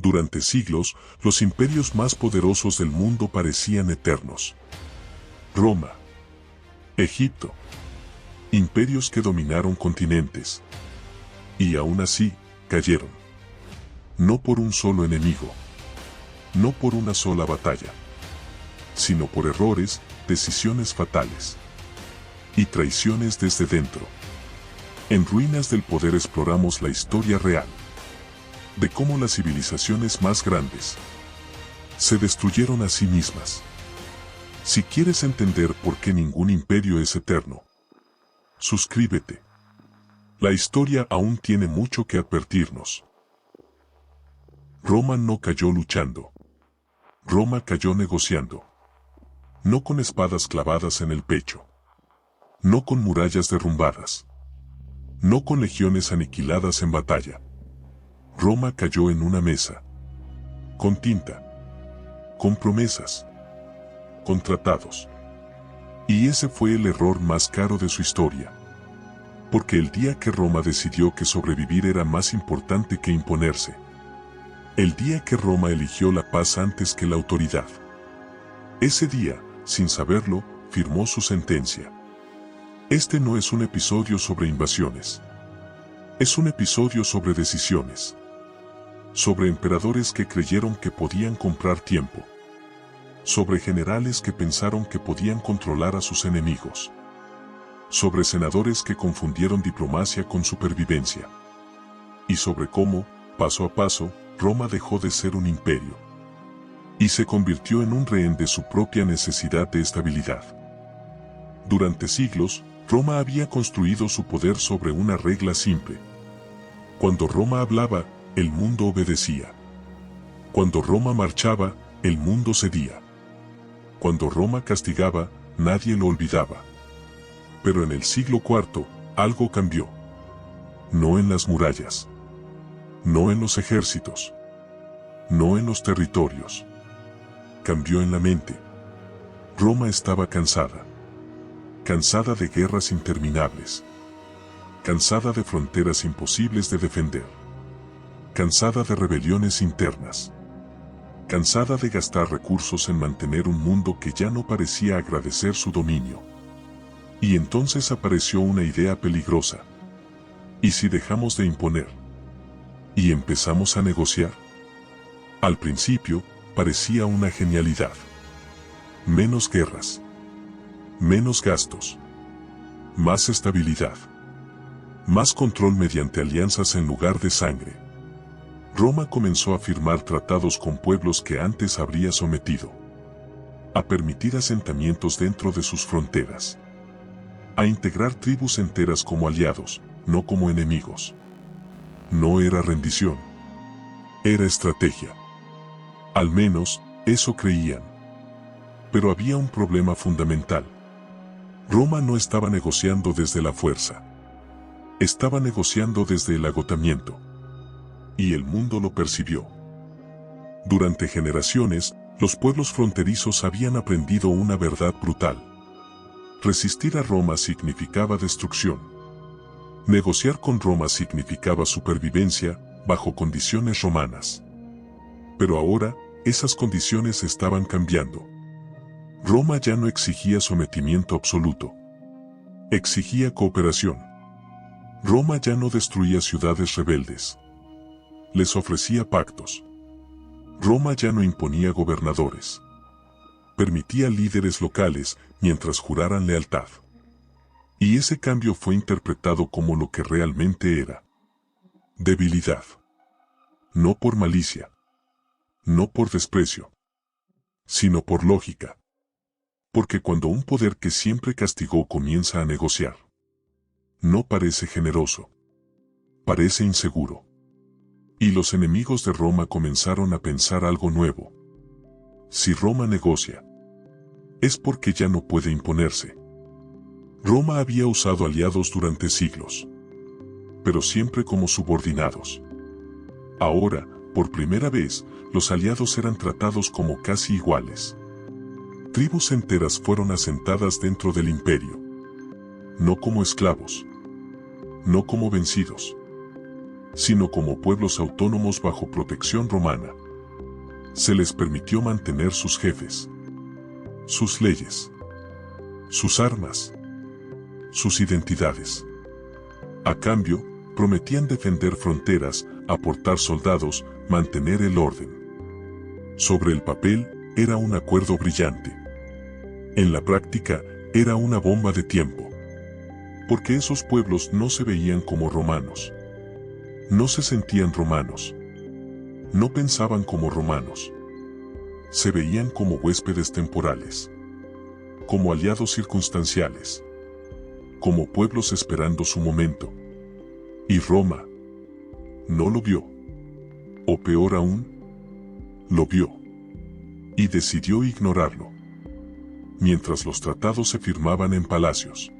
Durante siglos, los imperios más poderosos del mundo parecían eternos. Roma, Egipto, imperios que dominaron continentes. Y aún así, cayeron. No por un solo enemigo, no por una sola batalla, sino por errores, decisiones fatales y traiciones desde dentro. En Ruinas del Poder exploramos la historia real de cómo las civilizaciones más grandes se destruyeron a sí mismas. Si quieres entender por qué ningún imperio es eterno, suscríbete. La historia aún tiene mucho que advertirnos. Roma no cayó luchando. Roma cayó negociando. No con espadas clavadas en el pecho. No con murallas derrumbadas. No con legiones aniquiladas en batalla. Roma cayó en una mesa. Con tinta. Con promesas. Con tratados. Y ese fue el error más caro de su historia. Porque el día que Roma decidió que sobrevivir era más importante que imponerse. El día que Roma eligió la paz antes que la autoridad. Ese día, sin saberlo, firmó su sentencia. Este no es un episodio sobre invasiones. Es un episodio sobre decisiones. Sobre emperadores que creyeron que podían comprar tiempo. Sobre generales que pensaron que podían controlar a sus enemigos. Sobre senadores que confundieron diplomacia con supervivencia. Y sobre cómo, paso a paso, Roma dejó de ser un imperio. Y se convirtió en un rehén de su propia necesidad de estabilidad. Durante siglos, Roma había construido su poder sobre una regla simple. Cuando Roma hablaba, el mundo obedecía. Cuando Roma marchaba, el mundo cedía. Cuando Roma castigaba, nadie lo olvidaba. Pero en el siglo IV, algo cambió. No en las murallas. No en los ejércitos. No en los territorios. Cambió en la mente. Roma estaba cansada. Cansada de guerras interminables. Cansada de fronteras imposibles de defender. Cansada de rebeliones internas. Cansada de gastar recursos en mantener un mundo que ya no parecía agradecer su dominio. Y entonces apareció una idea peligrosa. ¿Y si dejamos de imponer? ¿Y empezamos a negociar? Al principio, parecía una genialidad. Menos guerras. Menos gastos. Más estabilidad. Más control mediante alianzas en lugar de sangre. Roma comenzó a firmar tratados con pueblos que antes habría sometido. A permitir asentamientos dentro de sus fronteras. A integrar tribus enteras como aliados, no como enemigos. No era rendición. Era estrategia. Al menos, eso creían. Pero había un problema fundamental. Roma no estaba negociando desde la fuerza. Estaba negociando desde el agotamiento. Y el mundo lo percibió. Durante generaciones, los pueblos fronterizos habían aprendido una verdad brutal. Resistir a Roma significaba destrucción. Negociar con Roma significaba supervivencia, bajo condiciones romanas. Pero ahora, esas condiciones estaban cambiando. Roma ya no exigía sometimiento absoluto. Exigía cooperación. Roma ya no destruía ciudades rebeldes. Les ofrecía pactos. Roma ya no imponía gobernadores. Permitía líderes locales mientras juraran lealtad. Y ese cambio fue interpretado como lo que realmente era. Debilidad. No por malicia. No por desprecio. Sino por lógica. Porque cuando un poder que siempre castigó comienza a negociar, no parece generoso. Parece inseguro. Y los enemigos de Roma comenzaron a pensar algo nuevo. Si Roma negocia, es porque ya no puede imponerse. Roma había usado aliados durante siglos, pero siempre como subordinados. Ahora, por primera vez, los aliados eran tratados como casi iguales. Tribus enteras fueron asentadas dentro del imperio. No como esclavos. No como vencidos. sino como pueblos autónomos bajo protección romana. Se les permitió mantener sus jefes, sus leyes, sus armas, sus identidades. A cambio, prometían defender fronteras, aportar soldados, mantener el orden. Sobre el papel, era un acuerdo brillante. En la práctica, era una bomba de tiempo. Porque esos pueblos no se veían como romanos. No se sentían romanos. No pensaban como romanos. Se veían como huéspedes temporales. Como aliados circunstanciales. Como pueblos esperando su momento. Y Roma no lo vio. O peor aún, lo vio. Y decidió ignorarlo. Mientras los tratados se firmaban en palacios.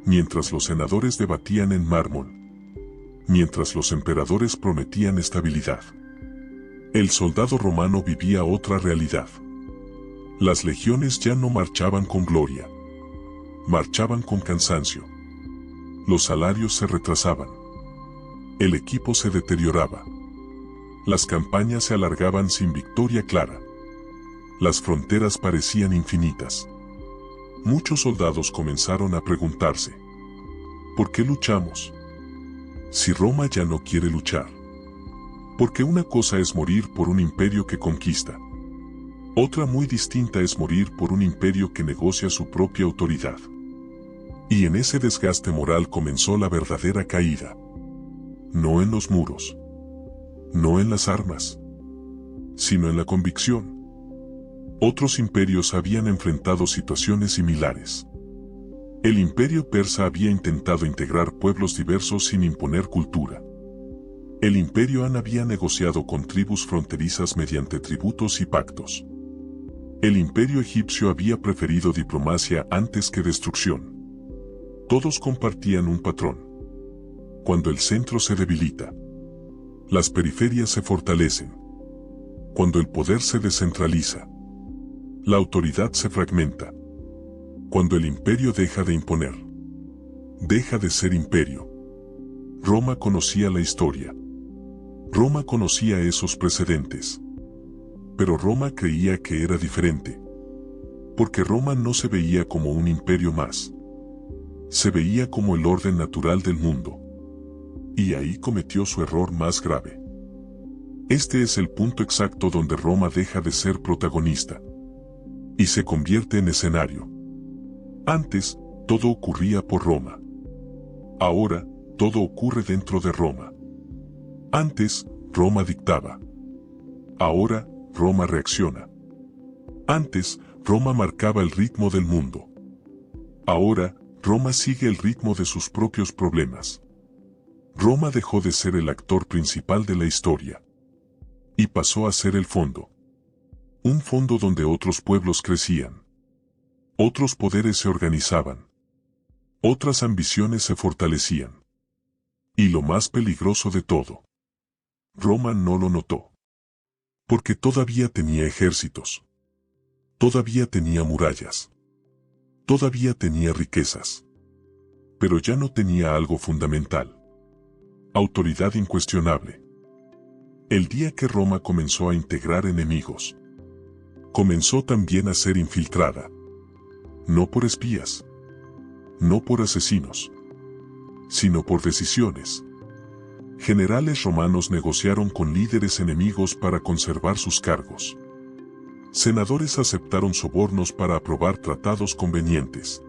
Mientras los senadores debatían en mármol. Mientras los emperadores prometían estabilidad. El soldado romano vivía otra realidad. Las legiones ya no marchaban con gloria. Marchaban con cansancio. Los salarios se retrasaban. El equipo se deterioraba. Las campañas se alargaban sin victoria clara. Las fronteras parecían infinitas. Muchos soldados comenzaron a preguntarse: ¿por qué luchamos? Si Roma ya no quiere luchar. Porque una cosa es morir por un imperio que conquista. Otra muy distinta es morir por un imperio que negocia su propia autoridad. Y en ese desgaste moral comenzó la verdadera caída. No en los muros. No en las armas. Sino en la convicción. Otros imperios habían enfrentado situaciones similares. El imperio persa había intentado integrar pueblos diversos sin imponer cultura. El imperio Han había negociado con tribus fronterizas mediante tributos y pactos. El imperio egipcio había preferido diplomacia antes que destrucción. Todos compartían un patrón. Cuando el centro se debilita, las periferias se fortalecen. Cuando el poder se descentraliza, la autoridad se fragmenta. Cuando el imperio deja de imponer, deja de ser imperio. Roma conocía la historia. Roma conocía esos precedentes. Pero Roma creía que era diferente. Porque Roma no se veía como un imperio más. Se veía como el orden natural del mundo. Y ahí cometió su error más grave. Este es el punto exacto donde Roma deja de ser protagonista. Y se convierte en escenario. Antes, todo ocurría por Roma. Ahora, todo ocurre dentro de Roma. Antes, Roma dictaba. Ahora, Roma reacciona. Antes, Roma marcaba el ritmo del mundo. Ahora, Roma sigue el ritmo de sus propios problemas. Roma dejó de ser el actor principal de la historia. Y pasó a ser el fondo. Un fondo donde otros pueblos crecían. Otros poderes se organizaban. Otras ambiciones se fortalecían. Y lo más peligroso de todo, Roma no lo notó. Porque todavía tenía ejércitos. Todavía tenía murallas. Todavía tenía riquezas. Pero ya no tenía algo fundamental. Autoridad incuestionable. El día que Roma comenzó a integrar enemigos, comenzó también a ser infiltrada. No por espías. No por asesinos. Sino por decisiones. Generales romanos negociaron con líderes enemigos para conservar sus cargos. Senadores aceptaron sobornos para aprobar tratados convenientes.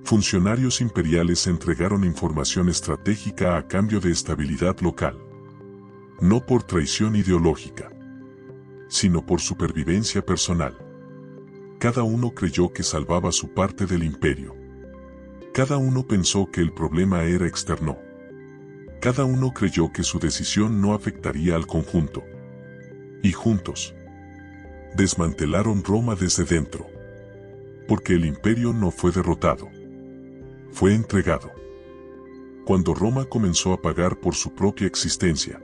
Funcionarios imperiales entregaron información estratégica a cambio de estabilidad local. No por traición ideológica, sino por supervivencia personal. Cada uno creyó que salvaba su parte del imperio. Cada uno pensó que el problema era externo. Cada uno creyó que su decisión no afectaría al conjunto. Y juntos, desmantelaron Roma desde dentro. Porque el imperio no fue derrotado. Fue entregado. Cuando Roma comenzó a pagar por su propia existencia,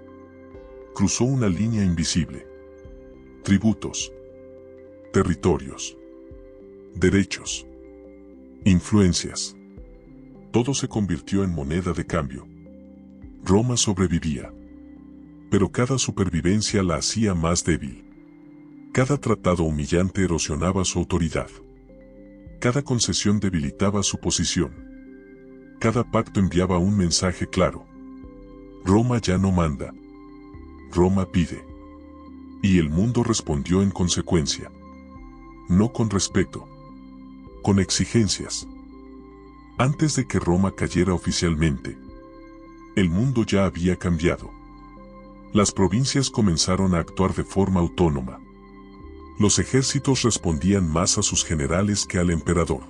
cruzó una línea invisible. Tributos. Territorios. Derechos. Influencias. Todo se convirtió en moneda de cambio. Roma sobrevivía. Pero cada supervivencia la hacía más débil. Cada tratado humillante erosionaba su autoridad. Cada concesión debilitaba su posición. Cada pacto enviaba un mensaje claro. Roma ya no manda. Roma pide. Y el mundo respondió en consecuencia. No con respeto. Con exigencias. Antes de que Roma cayera oficialmente, el mundo ya había cambiado. Las provincias comenzaron a actuar de forma autónoma. Los ejércitos respondían más a sus generales que al emperador.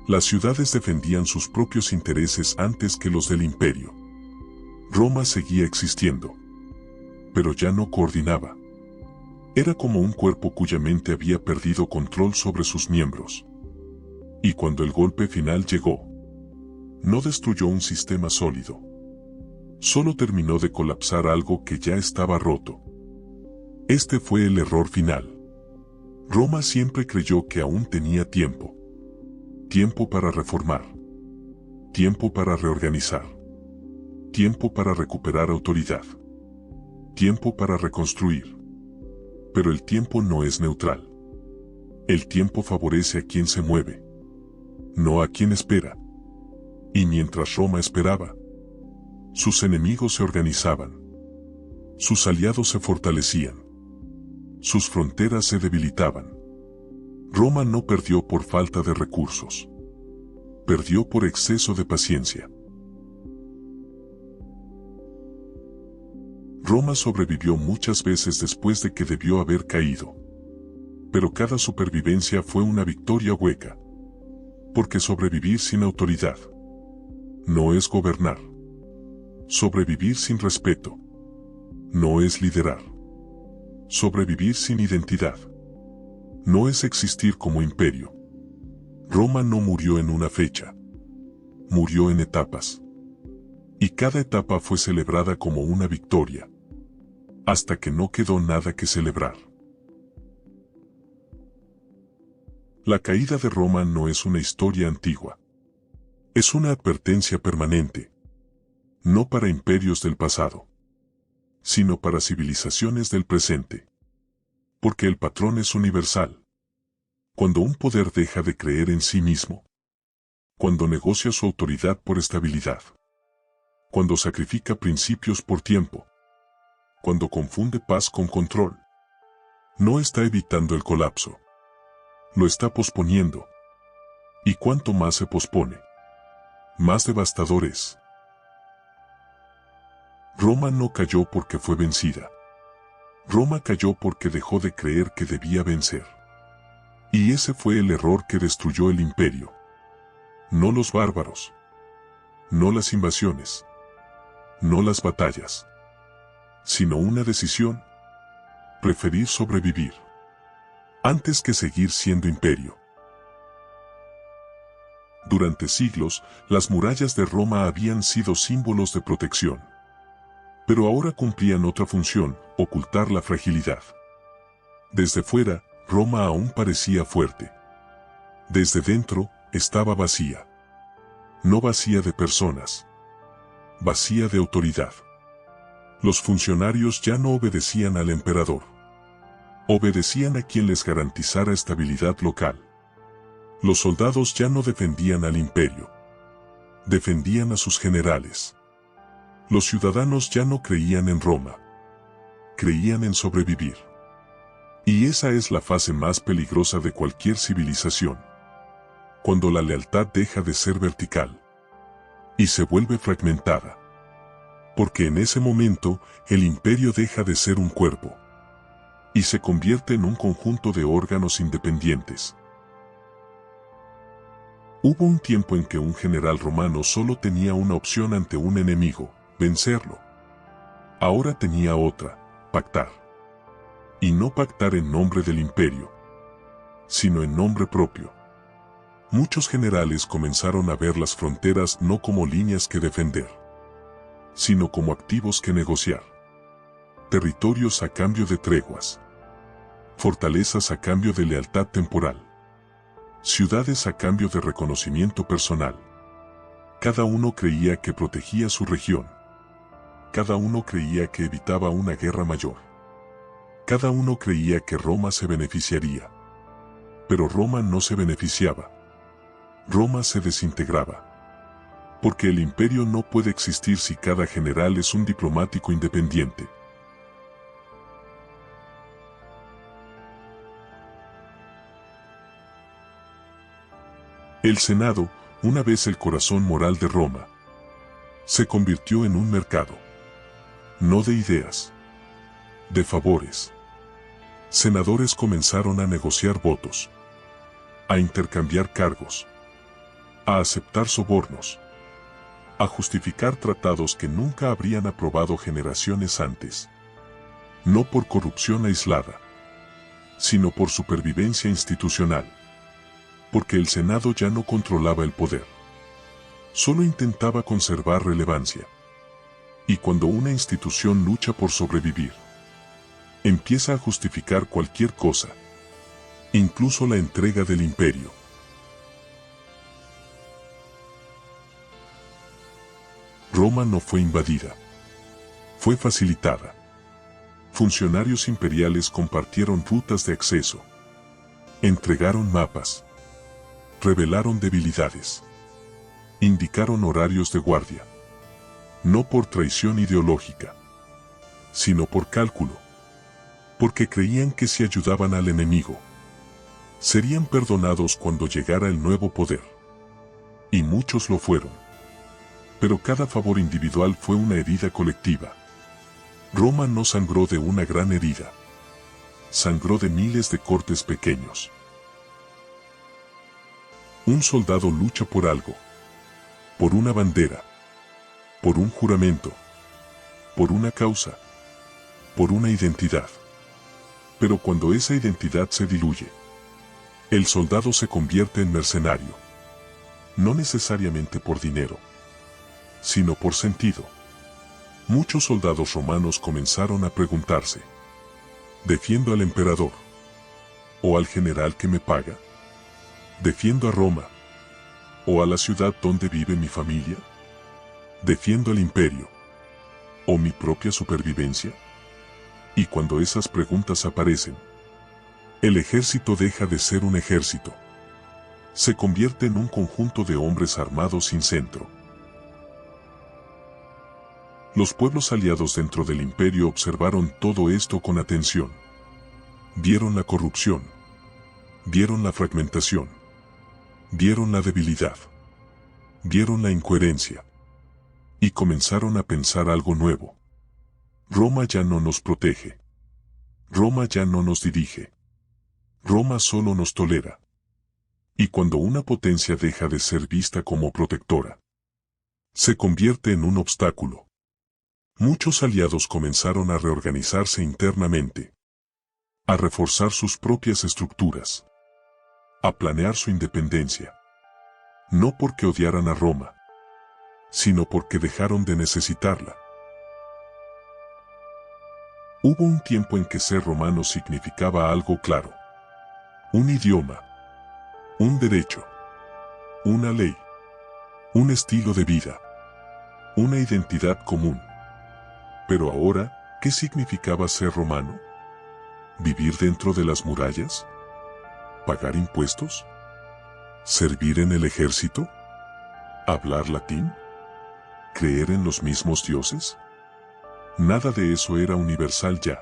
Las ciudades defendían sus propios intereses antes que los del imperio. Roma seguía existiendo, pero ya no coordinaba. Era como un cuerpo cuya mente había perdido control sobre sus miembros. Y cuando el golpe final llegó, no destruyó un sistema sólido. Solo terminó de colapsar algo que ya estaba roto. Este fue el error final. Roma siempre creyó que aún tenía tiempo. Tiempo para reformar. Tiempo para reorganizar. Tiempo para recuperar autoridad. Tiempo para reconstruir. Pero el tiempo no es neutral. El tiempo favorece a quien se mueve, no a quien espera. Y mientras Roma esperaba, sus enemigos se organizaban. Sus aliados se fortalecían. Sus fronteras se debilitaban. Roma no perdió por falta de recursos. Perdió por exceso de paciencia. Roma sobrevivió muchas veces después de que debió haber caído. Pero cada supervivencia fue una victoria hueca. Porque sobrevivir sin autoridad no es gobernar. Sobrevivir sin respeto no es liderar. Sobrevivir sin identidad no es existir como imperio. Roma no murió en una fecha. Murió en etapas. Y cada etapa fue celebrada como una victoria. Hasta que no quedó nada que celebrar. La caída de Roma no es una historia antigua. Es una advertencia permanente. No para imperios del pasado, sino para civilizaciones del presente. Porque el patrón es universal. Cuando un poder deja de creer en sí mismo. Cuando negocia su autoridad por estabilidad. Cuando sacrifica principios por tiempo. Cuando confunde paz con control. No está evitando el colapso. Lo está posponiendo. Y cuanto más se pospone, más devastador es. Roma no cayó porque fue vencida. Roma cayó porque dejó de creer que debía vencer. Y ese fue el error que destruyó el imperio. No los bárbaros. No las invasiones. No las batallas. Sino una decisión. Preferir sobrevivir antes que seguir siendo imperio. Durante siglos, las murallas de Roma habían sido símbolos de protección. Pero ahora cumplían otra función, ocultar la fragilidad. Desde fuera, Roma aún parecía fuerte. Desde dentro, estaba vacía. No vacía de personas. Vacía de autoridad. Los funcionarios ya no obedecían al emperador. Obedecían a quien les garantizara estabilidad local. Los soldados ya no defendían al imperio. Defendían a sus generales. Los ciudadanos ya no creían en Roma. Creían en sobrevivir. Y esa es la fase más peligrosa de cualquier civilización. Cuando la lealtad deja de ser vertical. Y se vuelve fragmentada. Porque en ese momento, el imperio deja de ser un cuerpo. Y se convierte en un conjunto de órganos independientes. Hubo un tiempo en que un general romano solo tenía una opción ante un enemigo, vencerlo. Ahora tenía otra, pactar. Y no pactar en nombre del imperio, sino en nombre propio. Muchos generales comenzaron a ver las fronteras no como líneas que defender, sino como activos que negociar. Territorios a cambio de treguas. Fortalezas a cambio de lealtad temporal. Ciudades a cambio de reconocimiento personal. Cada uno creía que protegía su región. Cada uno creía que evitaba una guerra mayor. Cada uno creía que Roma se beneficiaría. Pero Roma no se beneficiaba. Roma se desintegraba. Porque el imperio no puede existir si cada general es un diplomático independiente. El Senado, una vez el corazón moral de Roma, se convirtió en un mercado. No de ideas, de favores. Senadores comenzaron a negociar votos, a intercambiar cargos, a aceptar sobornos, a justificar tratados que nunca habrían aprobado generaciones antes. No por corrupción aislada, sino por supervivencia institucional. Porque el Senado ya no controlaba el poder. Solo intentaba conservar relevancia. Y cuando una institución lucha por sobrevivir, empieza a justificar cualquier cosa, incluso la entrega del imperio. Roma no fue invadida, fue facilitada. Funcionarios imperiales compartieron rutas de acceso, entregaron mapas, revelaron debilidades, indicaron horarios de guardia, no por traición ideológica, sino por cálculo, porque creían que si ayudaban al enemigo, serían perdonados cuando llegara el nuevo poder. Y muchos lo fueron. Pero cada favor individual fue una herida colectiva. Roma no sangró de una gran herida, sangró de miles de cortes pequeños. Un soldado lucha por algo, por una bandera, por un juramento, por una causa, por una identidad. Pero cuando esa identidad se diluye, el soldado se convierte en mercenario, no necesariamente por dinero, sino por sentido. Muchos soldados romanos comenzaron a preguntarse: ¿defiendo al emperador? ¿O al general que me paga? ¿Defiendo a Roma? ¿O a la ciudad donde vive mi familia? ¿Defiendo al imperio? ¿O mi propia supervivencia? Y cuando esas preguntas aparecen, el ejército deja de ser un ejército. Se convierte en un conjunto de hombres armados sin centro. Los pueblos aliados dentro del imperio observaron todo esto con atención. Vieron la corrupción. Vieron la fragmentación. Vieron la debilidad. Vieron la incoherencia. Y comenzaron a pensar algo nuevo. Roma ya no nos protege. Roma ya no nos dirige. Roma solo nos tolera. Y cuando una potencia deja de ser vista como protectora, se convierte en un obstáculo. Muchos aliados comenzaron a reorganizarse internamente, a reforzar sus propias estructuras, a planear su independencia. No porque odiaran a Roma, sino porque dejaron de necesitarla. Hubo un tiempo en que ser romano significaba algo claro. Un idioma, un derecho, una ley, un estilo de vida, una identidad común. Pero ahora, ¿qué significaba ser romano? ¿Vivir dentro de las murallas? ¿Pagar impuestos? ¿Servir en el ejército? ¿Hablar latín? ¿Creer en los mismos dioses? Nada de eso era universal ya.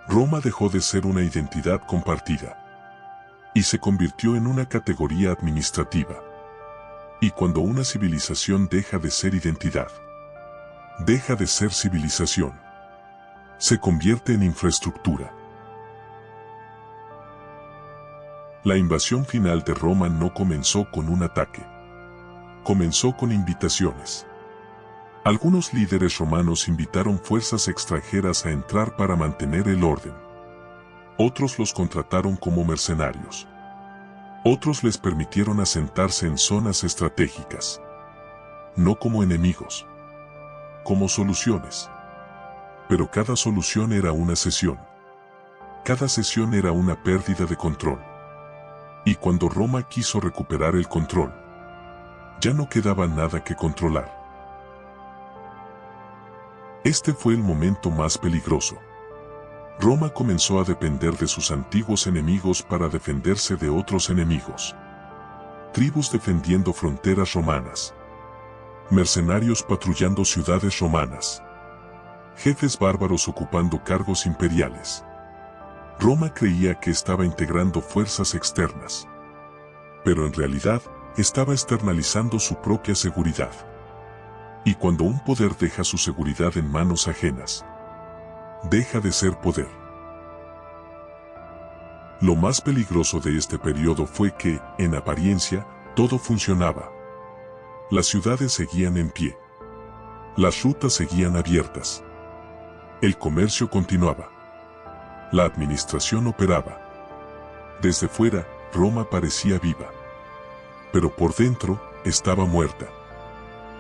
Roma dejó de ser una identidad compartida y se convirtió en una categoría administrativa. Y cuando una civilización deja de ser identidad, deja de ser civilización, se convierte en infraestructura. La invasión final de Roma no comenzó con un ataque. Comenzó con invitaciones. Algunos líderes romanos invitaron fuerzas extranjeras a entrar para mantener el orden. Otros los contrataron como mercenarios. Otros les permitieron asentarse en zonas estratégicas. No como enemigos, como soluciones. Pero cada solución era una cesión. Cada cesión era una pérdida de control. Y cuando Roma quiso recuperar el control, ya no quedaba nada que controlar. Este fue el momento más peligroso. Roma comenzó a depender de sus antiguos enemigos para defenderse de otros enemigos. Tribus defendiendo fronteras romanas. Mercenarios patrullando ciudades romanas. Jefes bárbaros ocupando cargos imperiales. Roma creía que estaba integrando fuerzas externas. Pero en realidad, estaba externalizando su propia seguridad. Y cuando un poder deja su seguridad en manos ajenas, deja de ser poder. Lo más peligroso de este periodo fue que, en apariencia, todo funcionaba. Las ciudades seguían en pie. Las rutas seguían abiertas. El comercio continuaba. La administración operaba. Desde fuera, Roma parecía viva. Pero por dentro, estaba muerta.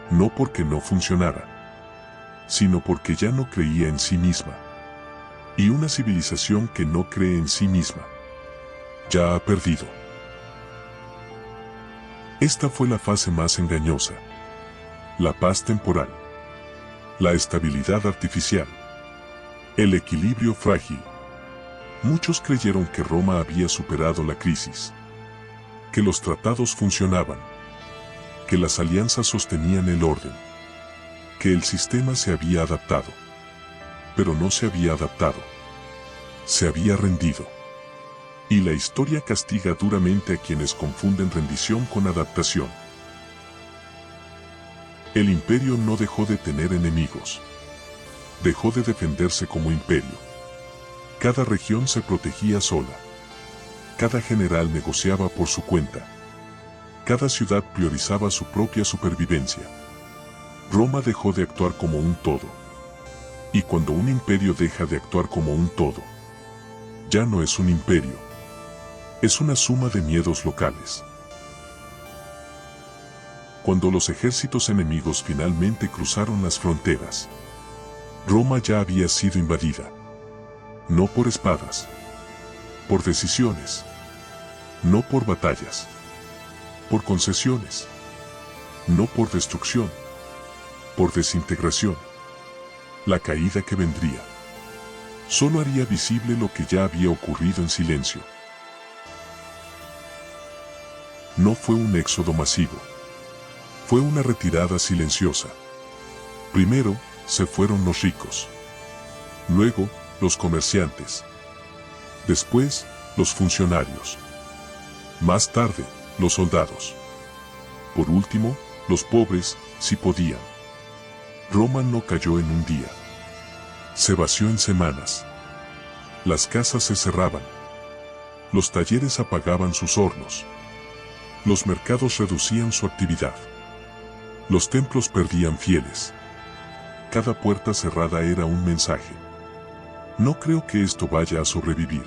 No porque no funcionara, sino porque ya no creía en sí misma. Y una civilización que no cree en sí misma, ya ha perdido. Esta fue la fase más engañosa. La paz temporal. La estabilidad artificial. El equilibrio frágil. Muchos creyeron que Roma había superado la crisis. Que los tratados funcionaban. Que las alianzas sostenían el orden. Que el sistema se había adaptado. Pero no se había adaptado. Se había rendido. Y la historia castiga duramente a quienes confunden rendición con adaptación. El imperio no dejó de tener enemigos. Dejó de defenderse como imperio. Cada región se protegía sola. Cada general negociaba por su cuenta. Cada ciudad priorizaba su propia supervivencia. Roma dejó de actuar como un todo. Y cuando un imperio deja de actuar como un todo, ya no es un imperio. Es una suma de miedos locales. Cuando los ejércitos enemigos finalmente cruzaron las fronteras, Roma ya había sido invadida. No por espadas, por decisiones, no por batallas, por concesiones, no por destrucción, por desintegración. La caída que vendría solo haría visible lo que ya había ocurrido en silencio. No fue un éxodo masivo. Fue una retirada silenciosa. Primero, se fueron los ricos. Luego, los comerciantes. Después, los funcionarios. Más tarde, los soldados. Por último, los pobres, si podían. Roma no cayó en un día. Se vació en semanas. Las casas se cerraban. Los talleres apagaban sus hornos. Los mercados reducían su actividad. Los templos perdían fieles. Cada puerta cerrada era un mensaje. No creo que esto vaya a sobrevivir.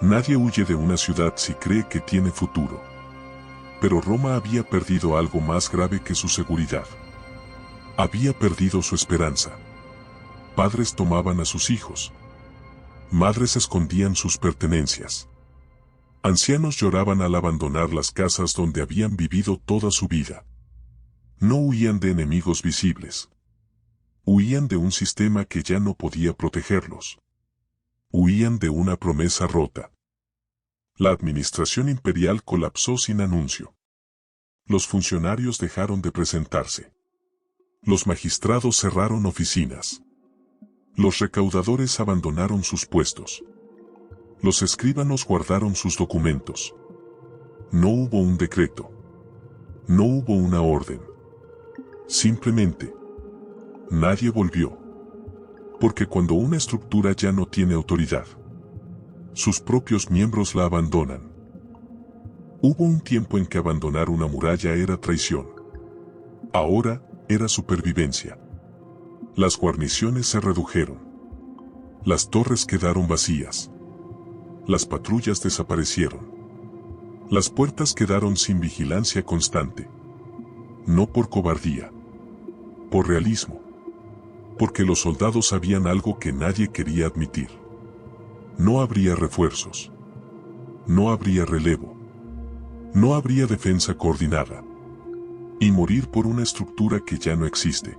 Nadie huye de una ciudad si cree que tiene futuro. Pero Roma había perdido algo más grave que su seguridad. Había perdido su esperanza. Padres tomaban a sus hijos. Madres escondían sus pertenencias. Ancianos lloraban al abandonar las casas donde habían vivido toda su vida. No huían de enemigos visibles. Huían de un sistema que ya no podía protegerlos. Huían de una promesa rota. La administración imperial colapsó sin anuncio. Los funcionarios dejaron de presentarse. Los magistrados cerraron oficinas. Los recaudadores abandonaron sus puestos. Los escribanos guardaron sus documentos. No hubo un decreto. No hubo una orden. Simplemente, nadie volvió. Porque cuando una estructura ya no tiene autoridad, sus propios miembros la abandonan. Hubo un tiempo en que abandonar una muralla era traición. Ahora, era supervivencia. Las guarniciones se redujeron. Las torres quedaron vacías. Las patrullas desaparecieron. Las puertas quedaron sin vigilancia constante. No por cobardía. Por realismo. Porque los soldados sabían algo que nadie quería admitir. No habría refuerzos. No habría relevo. No habría defensa coordinada. Y morir por una estructura que ya no existe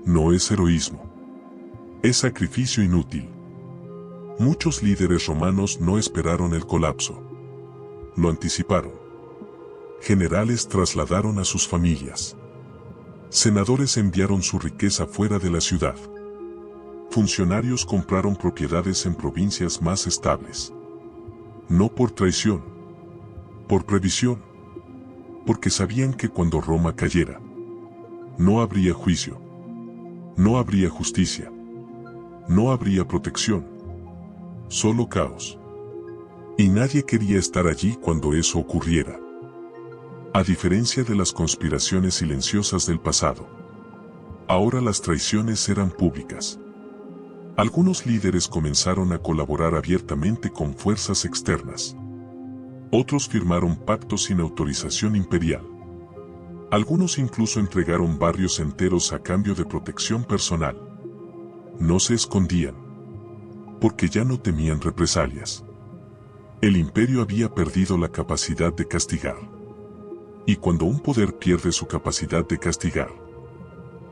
No es heroísmo. Es sacrificio inútil. Muchos líderes romanos no esperaron el colapso. Lo anticiparon. Generales trasladaron a sus familias. Senadores enviaron su riqueza fuera de la ciudad. Funcionarios compraron propiedades en provincias más estables. No por traición, por previsión, porque sabían que cuando Roma cayera, no habría juicio, no habría justicia, no habría protección, solo caos. Y nadie quería estar allí cuando eso ocurriera. A diferencia de las conspiraciones silenciosas del pasado, ahora las traiciones eran públicas. Algunos líderes comenzaron a colaborar abiertamente con fuerzas externas. Otros firmaron pactos sin autorización imperial. Algunos incluso entregaron barrios enteros a cambio de protección personal. No se escondían, porque ya no temían represalias. El imperio había perdido la capacidad de castigar. Y cuando un poder pierde su capacidad de castigar,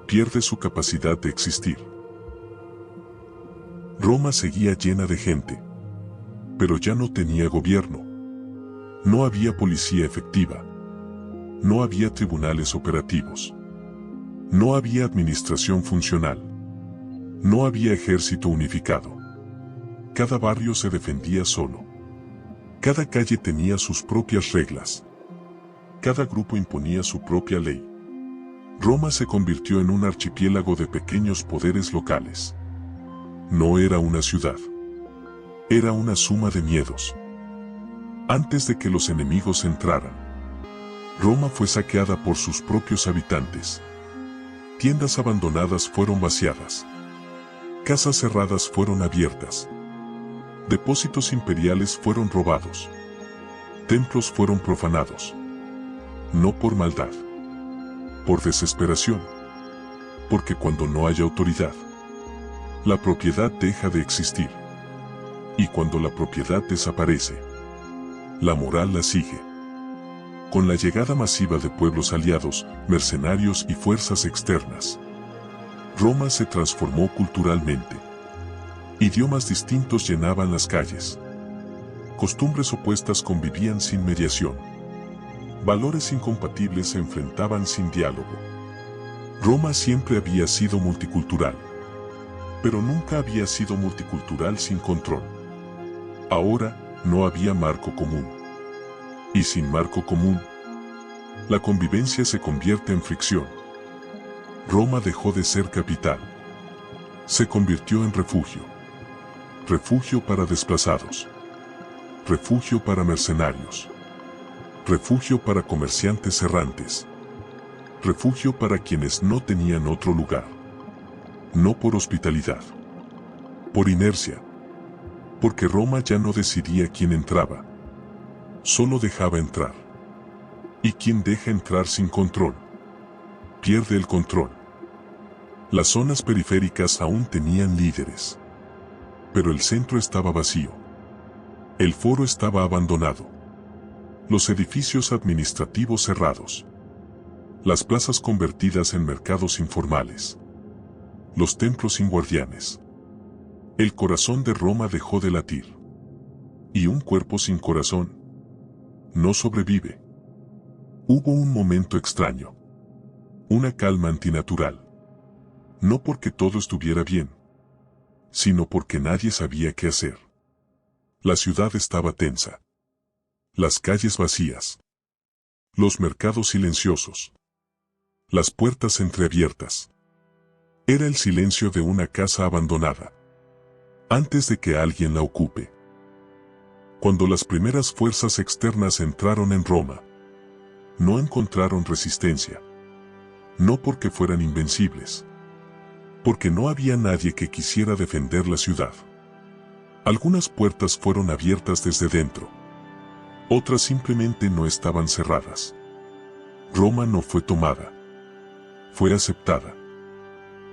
pierde su capacidad de existir. Roma seguía llena de gente, pero ya no tenía gobierno. No había policía efectiva. No había tribunales operativos. No había administración funcional. No había ejército unificado. Cada barrio se defendía solo. Cada calle tenía sus propias reglas. Cada grupo imponía su propia ley. Roma se convirtió en un archipiélago de pequeños poderes locales. No era una ciudad. Era una suma de miedos. Antes de que los enemigos entraran, Roma fue saqueada por sus propios habitantes. Tiendas abandonadas fueron vaciadas. Casas cerradas fueron abiertas. Depósitos imperiales fueron robados. Templos fueron profanados. No por maldad. Por desesperación. Porque cuando no hay autoridad, la propiedad deja de existir. Y cuando la propiedad desaparece, la moral la sigue. Con la llegada masiva de pueblos aliados, mercenarios y fuerzas externas, Roma se transformó culturalmente. Idiomas distintos llenaban las calles. Costumbres opuestas convivían sin mediación. Valores incompatibles se enfrentaban sin diálogo. Roma siempre había sido multicultural, pero nunca había sido multicultural sin control. Ahora, no había marco común. Y sin marco común, la convivencia se convierte en fricción. Roma dejó de ser capital. Se convirtió en refugio. Refugio para desplazados. Refugio para mercenarios. Refugio para comerciantes errantes. Refugio para quienes no tenían otro lugar. No por hospitalidad. Por inercia. Porque Roma ya no decidía quién entraba. Solo dejaba entrar. Y quien deja entrar sin control, pierde el control. Las zonas periféricas aún tenían líderes. Pero el centro estaba vacío. El foro estaba abandonado. Los edificios administrativos cerrados. Las plazas convertidas en mercados informales. Los templos sin guardianes. El corazón de Roma dejó de latir. Y un cuerpo sin corazón no sobrevive. Hubo un momento extraño. Una calma antinatural. No porque todo estuviera bien, sino porque nadie sabía qué hacer. La ciudad estaba tensa. Las calles vacías. Los mercados silenciosos. Las puertas entreabiertas. Era el silencio de una casa abandonada, antes de que alguien la ocupe. Cuando las primeras fuerzas externas entraron en Roma, no encontraron resistencia. No porque fueran invencibles, porque no había nadie que quisiera defender la ciudad. Algunas puertas fueron abiertas desde dentro. Otras simplemente no estaban cerradas. Roma no fue tomada. Fue aceptada.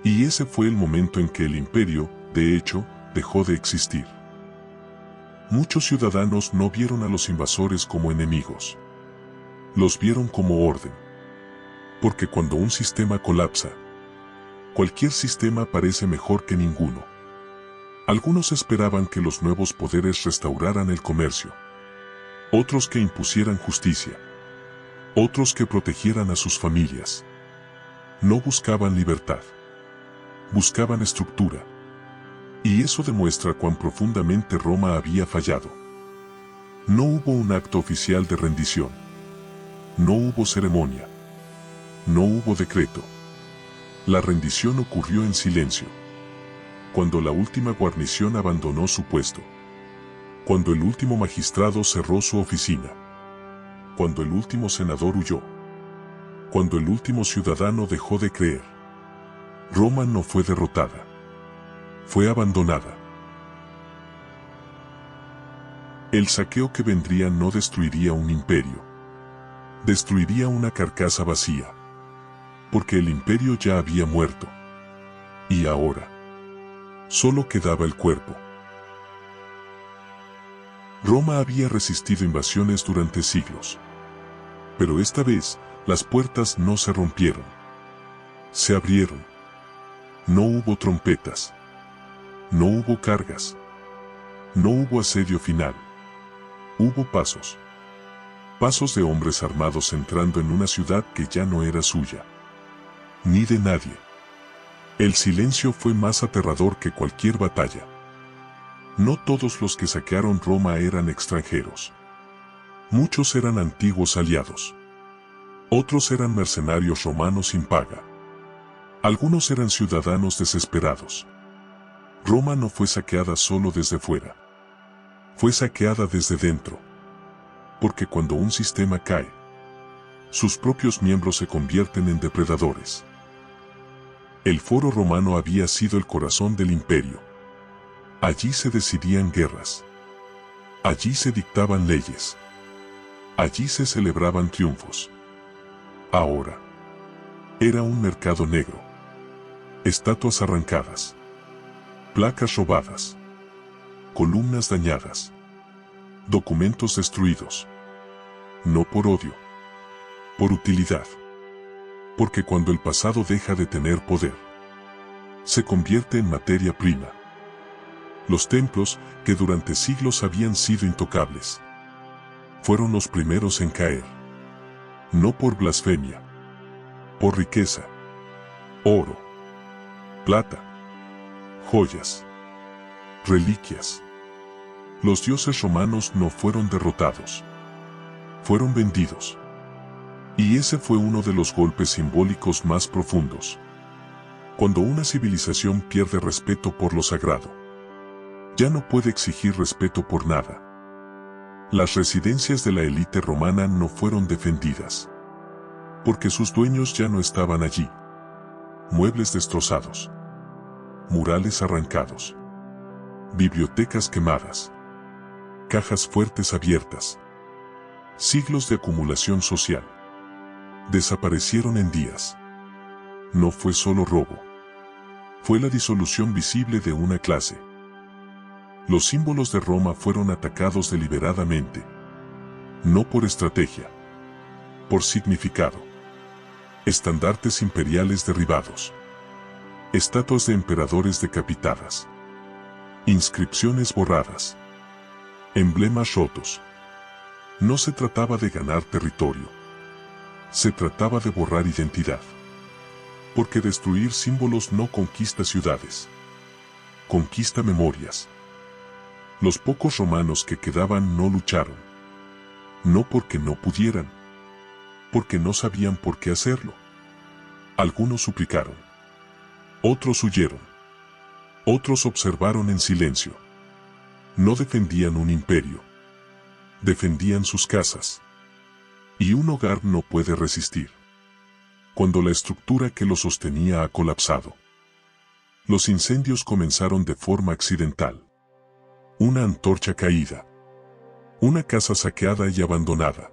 Y ese fue el momento en que el imperio, de hecho, dejó de existir. Muchos ciudadanos no vieron a los invasores como enemigos. Los vieron como orden. Porque cuando un sistema colapsa, Cualquier sistema parece mejor que ninguno. Algunos esperaban que los nuevos poderes restauraran el comercio. Otros que impusieran justicia. Otros que protegieran a sus familias. No buscaban libertad. Buscaban estructura. Y eso demuestra cuán profundamente Roma había fallado. No hubo un acto oficial de rendición. No hubo ceremonia. No hubo decreto. La rendición ocurrió en silencio. Cuando la última guarnición abandonó su puesto. Cuando el último magistrado cerró su oficina. Cuando el último senador huyó. Cuando el último ciudadano dejó de creer. Roma no fue derrotada. Fue abandonada. El saqueo que vendría no destruiría un imperio. Destruiría una carcasa vacía. Porque el imperio ya había muerto. Y ahora, solo quedaba el cuerpo. Roma había resistido invasiones durante siglos. Pero esta vez, las puertas no se rompieron. Se abrieron. No hubo trompetas. No hubo cargas. No hubo asedio final. Hubo pasos. Pasos de hombres armados entrando en una ciudad que ya no era suya. Ni de nadie. El silencio fue más aterrador que cualquier batalla. No todos los que saquearon Roma eran extranjeros. Muchos eran antiguos aliados. Otros eran mercenarios romanos sin paga. Algunos eran ciudadanos desesperados. Roma no fue saqueada solo desde fuera. Fue saqueada desde dentro. Porque cuando un sistema cae, sus propios miembros se convierten en depredadores. El foro romano había sido el corazón del imperio. Allí se decidían guerras. Allí se dictaban leyes. Allí se celebraban triunfos. Ahora, era un mercado negro. Estatuas arrancadas. Placas robadas. Columnas dañadas. Documentos destruidos. No por odio. Por utilidad. Porque cuando el pasado deja de tener poder, se convierte en materia prima. Los templos, que durante siglos habían sido intocables, fueron los primeros en caer. No por blasfemia. Por riqueza. Oro. Plata. Joyas. Reliquias. Los dioses romanos no fueron derrotados. Fueron vendidos. Y ese fue uno de los golpes simbólicos más profundos. Cuando una civilización pierde respeto por lo sagrado, ya no puede exigir respeto por nada. Las residencias de la élite romana no fueron defendidas, porque sus dueños ya no estaban allí. Muebles destrozados. Murales arrancados. Bibliotecas quemadas. Cajas fuertes abiertas. Siglos de acumulación social. Desaparecieron en días. No fue solo robo. Fue la disolución visible de una clase. Los símbolos de Roma fueron atacados deliberadamente. No por estrategia. Por significado. Estandartes imperiales derribados. Estatuas de emperadores decapitadas. Inscripciones borradas. Emblemas rotos. No se trataba de ganar territorio. Se trataba de borrar identidad. Porque destruir símbolos no conquista ciudades. Conquista memorias. Los pocos romanos que quedaban no lucharon. No porque no pudieran. Porque no sabían por qué hacerlo. Algunos suplicaron. Otros huyeron. Otros observaron en silencio. No defendían un imperio. Defendían sus casas. Y un hogar no puede resistir cuando la estructura que lo sostenía ha colapsado. Los incendios comenzaron de forma accidental. Una antorcha caída. Una casa saqueada y abandonada.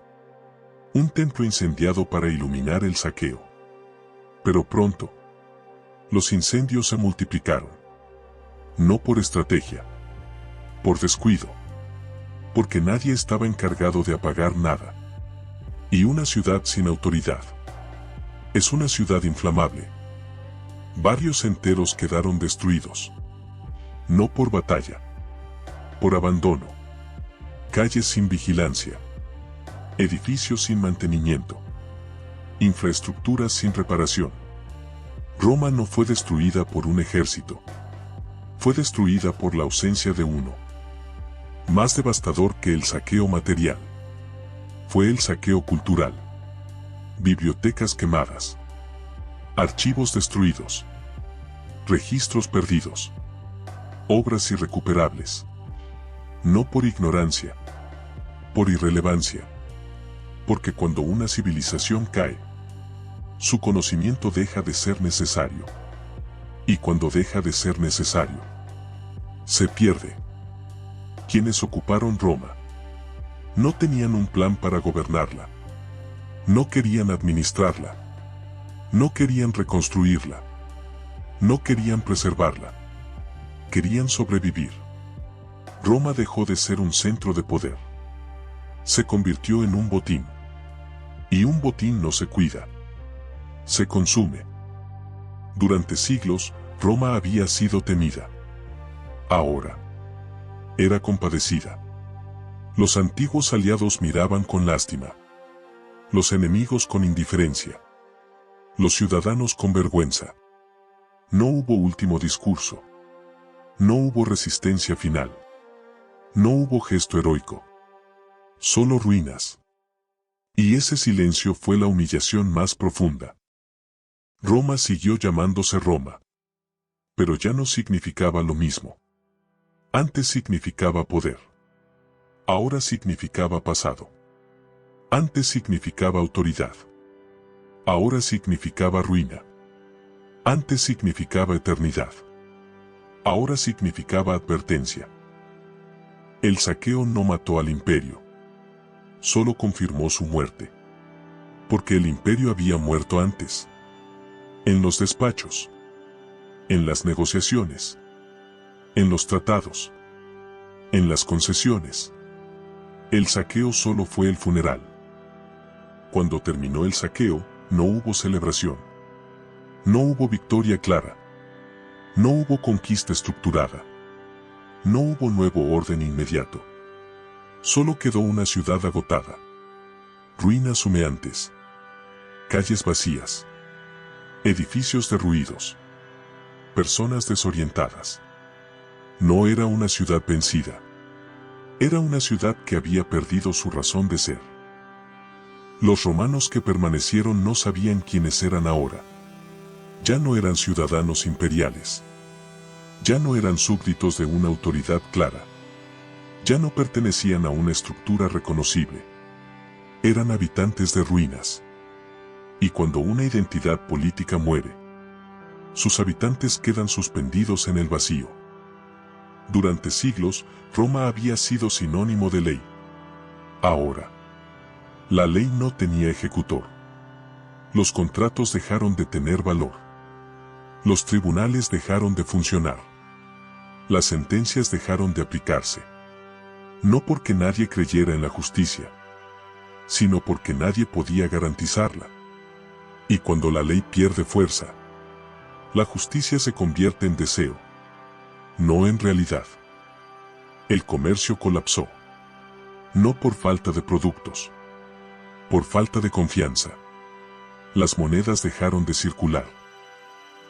Un templo incendiado para iluminar el saqueo. Pero pronto, los incendios se multiplicaron. No por estrategia. Por descuido. Porque nadie estaba encargado de apagar nada. Y una ciudad sin autoridad es una ciudad inflamable. Barrios enteros quedaron destruidos. No por batalla, por abandono. Calles sin vigilancia. Edificios sin mantenimiento. Infraestructuras sin reparación. Roma no fue destruida por un ejército. Fue destruida por la ausencia de uno. Más devastador que el saqueo material. Fue el saqueo cultural. Bibliotecas quemadas. Archivos destruidos. Registros perdidos. Obras irrecuperables. No por ignorancia. Por irrelevancia. Porque cuando una civilización cae, su conocimiento deja de ser necesario. Y cuando deja de ser necesario, se pierde. Quienes ocuparon Roma no tenían un plan para gobernarla. No querían administrarla. No querían reconstruirla. No querían preservarla. Querían sobrevivir. Roma dejó de ser un centro de poder. Se convirtió en un botín. Y un botín no se cuida. Se consume. Durante siglos, Roma había sido temida. Ahora, era compadecida. Los antiguos aliados miraban con lástima. Los enemigos con indiferencia. Los ciudadanos con vergüenza. No hubo último discurso. No hubo resistencia final. No hubo gesto heroico. Solo ruinas. Y ese silencio fue la humillación más profunda. Roma siguió llamándose Roma. Pero ya no significaba lo mismo. Antes significaba poder. Ahora significaba pasado. Antes significaba autoridad. Ahora significaba ruina. Antes significaba eternidad. Ahora significaba advertencia. El saqueo no mató al imperio. Solo confirmó su muerte. Porque el imperio había muerto antes. En los despachos. En las negociaciones. En los tratados. En las concesiones. El saqueo solo fue el funeral. Cuando terminó el saqueo, no hubo celebración. No hubo victoria clara. No hubo conquista estructurada. No hubo nuevo orden inmediato. Solo quedó una ciudad agotada. Ruinas humeantes. Calles vacías. Edificios derruidos. Personas desorientadas. No era una ciudad vencida. Era una ciudad que había perdido su razón de ser. Los romanos que permanecieron no sabían quiénes eran ahora. Ya no eran ciudadanos imperiales. Ya no eran súbditos de una autoridad clara. Ya no pertenecían a una estructura reconocible. Eran habitantes de ruinas. Y cuando una identidad política muere, sus habitantes quedan suspendidos en el vacío. Durante siglos, Roma había sido sinónimo de ley. Ahora, la ley no tenía ejecutor. Los contratos dejaron de tener valor. Los tribunales dejaron de funcionar. Las sentencias dejaron de aplicarse. No porque nadie creyera en la justicia, sino porque nadie podía garantizarla. Y cuando la ley pierde fuerza, la justicia se convierte en deseo, no en realidad. El comercio colapsó. No por falta de productos, por falta de confianza. Las monedas dejaron de circular.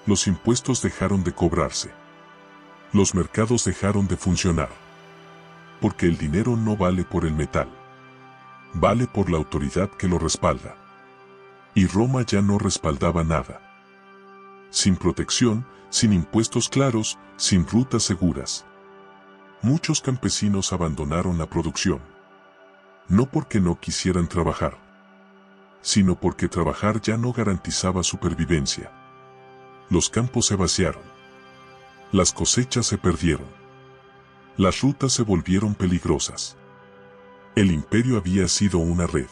Los impuestos dejaron de cobrarse. Los mercados dejaron de funcionar. Porque el dinero no vale por el metal. Vale por la autoridad que lo respalda. Y Roma ya no respaldaba nada. Sin protección, sin impuestos claros, sin rutas seguras. Muchos campesinos abandonaron la producción. No porque no quisieran trabajar, sino porque trabajar ya no garantizaba supervivencia. Los campos se vaciaron. Las cosechas se perdieron. Las rutas se volvieron peligrosas. El imperio había sido una red.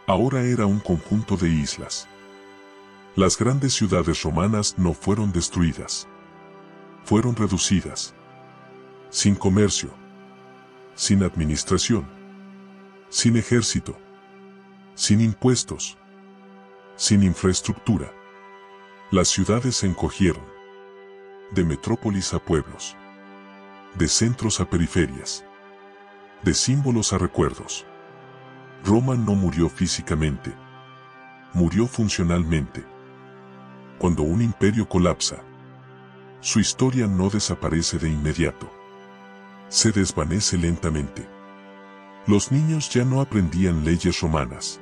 Ahora era un conjunto de islas. Las grandes ciudades romanas no fueron destruidas. Fueron reducidas. Sin comercio. Sin administración. Sin ejército. Sin impuestos. Sin infraestructura. Las ciudades se encogieron. De metrópolis a pueblos. De centros a periferias. De símbolos a recuerdos. Roma no murió físicamente. Murió funcionalmente. Cuando un imperio colapsa, su historia no desaparece de inmediato. Se desvanece lentamente. Los niños ya no aprendían leyes romanas.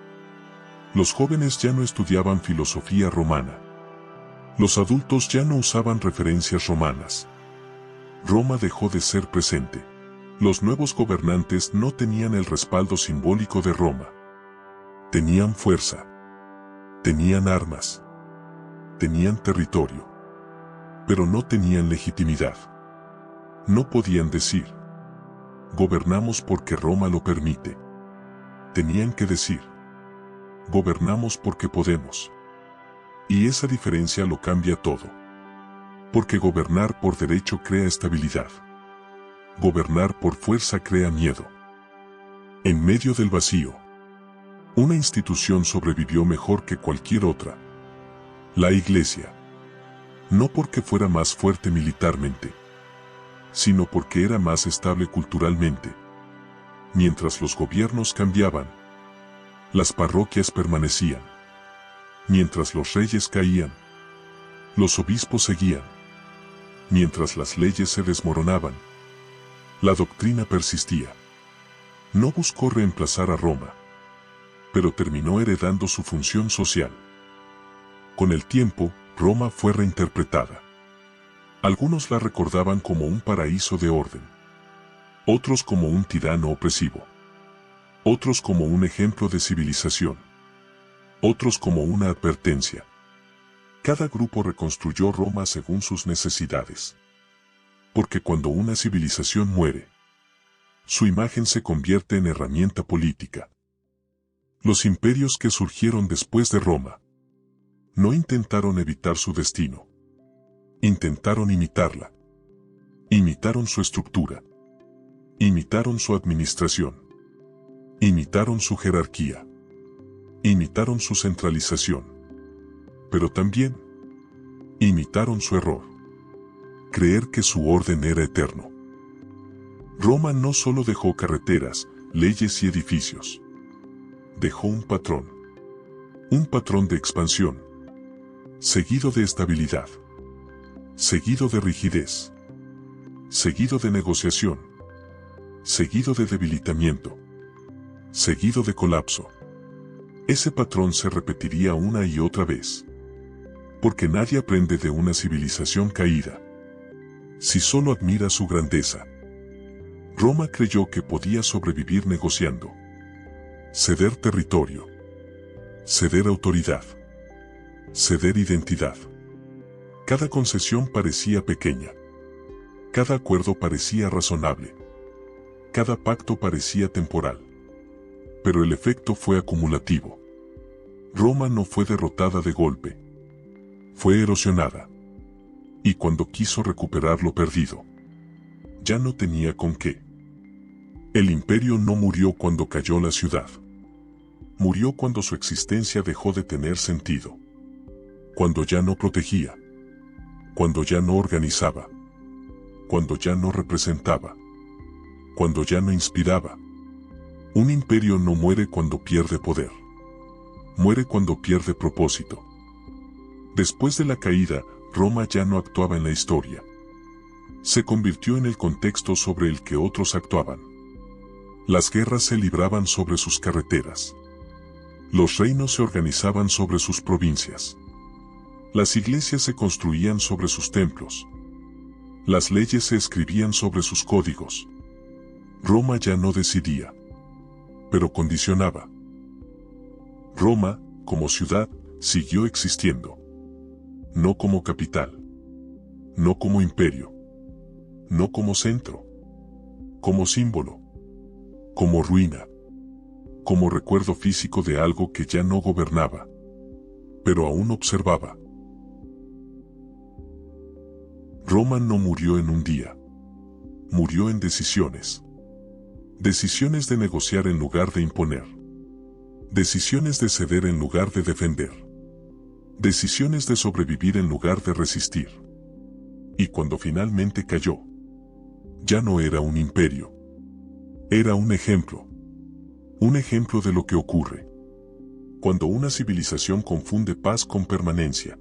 Los jóvenes ya no estudiaban filosofía romana. Los adultos ya no usaban referencias romanas. Roma dejó de ser presente. Los nuevos gobernantes no tenían el respaldo simbólico de Roma. Tenían fuerza. Tenían armas. Tenían territorio. Pero no tenían legitimidad. No podían decir: gobernamos porque Roma lo permite. Tenían que decir: gobernamos porque podemos. Y esa diferencia lo cambia todo. Porque gobernar por derecho crea estabilidad. Gobernar por fuerza crea miedo. En medio del vacío, una institución sobrevivió mejor que cualquier otra. La Iglesia. No porque fuera más fuerte militarmente, sino porque era más estable culturalmente. Mientras los gobiernos cambiaban, las parroquias permanecían. Mientras los reyes caían, los obispos seguían. Mientras las leyes se desmoronaban, la doctrina persistía. No buscó reemplazar a Roma, pero terminó heredando su función social. Con el tiempo, Roma fue reinterpretada. Algunos la recordaban como un paraíso de orden. Otros como un tirano opresivo. Otros como un ejemplo de civilización. Otros como una advertencia. Cada grupo reconstruyó Roma según sus necesidades. Porque cuando una civilización muere, su imagen se convierte en herramienta política. Los imperios que surgieron después de Roma no intentaron evitar su destino. Intentaron imitarla. Imitaron su estructura. Imitaron su administración. Imitaron su jerarquía. Imitaron su centralización. Pero también imitaron su error. Creer que su orden era eterno. Roma no solo dejó carreteras, leyes y edificios. Dejó un patrón. Un patrón de expansión. Seguido de estabilidad. Seguido de rigidez. Seguido de negociación. Seguido de debilitamiento. Seguido de colapso. Ese patrón se repetiría una y otra vez. Porque nadie aprende de una civilización caída si solo admira su grandeza. Roma creyó que podía sobrevivir negociando. Ceder territorio. Ceder autoridad. Ceder identidad. Cada concesión parecía pequeña. Cada acuerdo parecía razonable. Cada pacto parecía temporal. Pero el efecto fue acumulativo. Roma no fue derrotada de golpe. Fue erosionada. Y cuando quiso recuperar lo perdido, ya no tenía con qué. El imperio no murió cuando cayó la ciudad. Murió cuando su existencia dejó de tener sentido. Cuando ya no protegía. Cuando ya no organizaba. Cuando ya no representaba. Cuando ya no inspiraba. Un imperio no muere cuando pierde poder. Muere cuando pierde propósito. Después de la caída, Roma ya no actuaba en la historia. Se convirtió en el contexto sobre el que otros actuaban. Las guerras se libraban sobre sus carreteras. Los reinos se organizaban sobre sus provincias. Las iglesias se construían sobre sus templos. Las leyes se escribían sobre sus códigos. Roma ya no decidía, pero condicionaba. Roma, como ciudad, siguió existiendo. No como capital. No como imperio. No como centro. Como símbolo. Como ruina. Como recuerdo físico de algo que ya no gobernaba, pero aún observaba. Roma no murió en un día. Murió en decisiones. Decisiones de negociar en lugar de imponer. Decisiones de ceder en lugar de defender. Decisiones de sobrevivir en lugar de resistir. Y cuando finalmente cayó, ya no era un imperio. Era un ejemplo. Un ejemplo de lo que ocurre cuando una civilización confunde paz con permanencia.